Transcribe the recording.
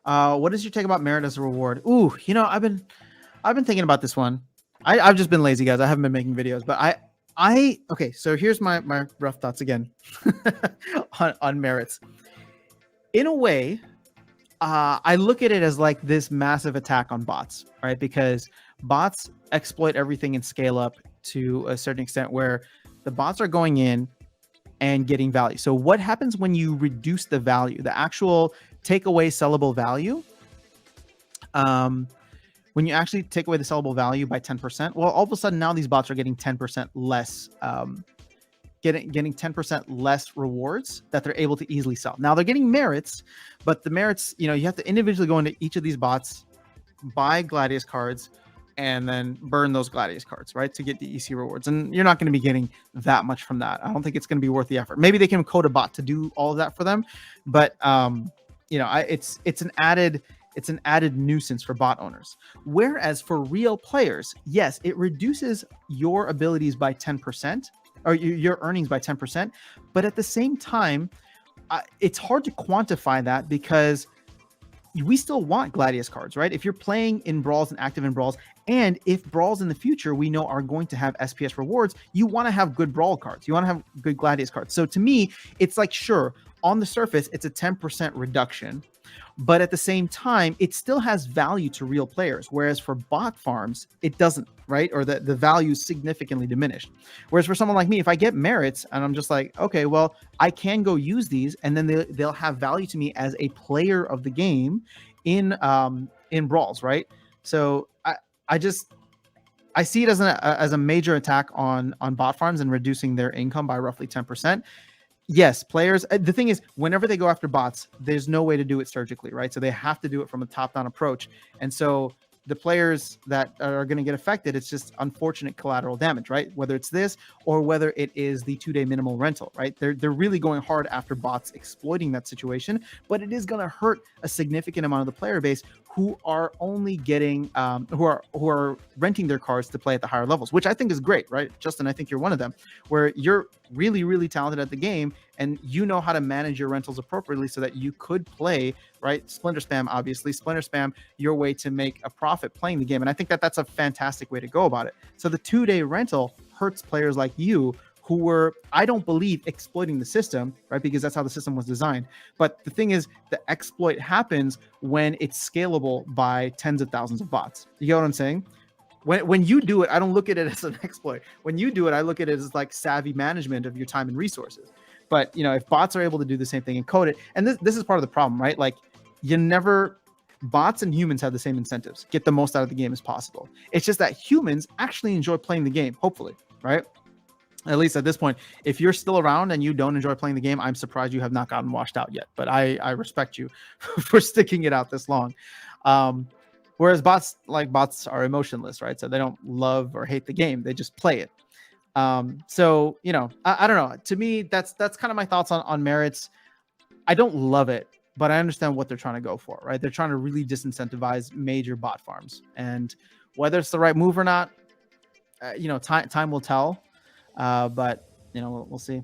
What is your take about merit as a reward? Ooh, I've been thinking about this one. I've just been lazy, guys. I haven't been making videos, but okay. So here's my rough thoughts again on merits. In a way, I look at it as like this massive attack on bots, right? Because bots exploit everything and scale up to a certain extent where the bots are going in and getting value. So what happens when you reduce the value, the actual take away sellable value? Um, when you actually take away the sellable value by 10%, well, all of a sudden now these bots are getting 10% less, getting 10% less rewards that they're able to easily sell. Now they're getting merits, but the merits, you have to individually go into each of these bots, buy Gladius cards, and then burn those Gladius cards, right, to get the EC rewards. And you're not going to be getting that much from that. I don't think it's going to be worth the effort. Maybe they can code a bot to do all of that for them, but it's an added nuisance for bot owners. Whereas for real players, yes, it reduces your abilities by 10%, or your earnings by 10%, but at the same time, it's hard to quantify that because we still want Gladius cards, right? If you're playing in Brawls and active in Brawls, and if Brawls in the future we know are going to have SPS rewards, you want to have good Brawl cards. You want to have good Gladius cards. So to me, it's like, sure, on the surface, it's a 10% reduction, but at the same time, it still has value to real players. Whereas for bot farms, it doesn't, right? Or the value is significantly diminished. Whereas for someone like me, if I get merits and I'm just like, okay, well, I can go use these, and then they'll have value to me as a player of the game in Brawls, right? So I see it as a major attack on bot farms and reducing their income by roughly 10%. Yes, players. The thing is, whenever they go after bots, there's no way to do it surgically, right? So they have to do it from a top-down approach. And so the players that are going to get affected, it's just unfortunate collateral damage, right? Whether it's this or whether it is the 2-day minimal rental, right? They're really going hard after bots exploiting that situation, but it is going to hurt a significant amount of the player base who are only getting who are renting their cards to play at the higher levels, which I think is great, right? Justin, I think you're one of them, where you're really, really talented at the game and you know how to manage your rentals appropriately so that you could play, right? Splinter spam, obviously. Splinter spam your way to make a profit playing the game. And I think that that's a fantastic way to go about it. So the 2-day rental hurts players like you who were, I don't believe, exploiting the system, right? Because that's how the system was designed. But the thing is, the exploit happens when it's scalable by tens of thousands of bots. You get what I'm saying? When you do it, I don't look at it as an exploit. When you do it, I look at it as like savvy management of your time and resources. But if bots are able to do the same thing and code it, and this is part of the problem, right? Like bots and humans have the same incentives. Get the most out of the game as possible. It's just that humans actually enjoy playing the game, hopefully, right? At least at this point. If you're still around and you don't enjoy playing the game, I'm surprised you have not gotten washed out yet. But I respect you for sticking it out this long. Whereas bots are emotionless, right? So they don't love or hate the game. They just play it. So I don't know. To me, that's kind of my thoughts on merits. I don't love it, but I understand what they're trying to go for, right? They're trying to really disincentivize major bot farms, and whether it's the right move or not, time will tell. But we'll see.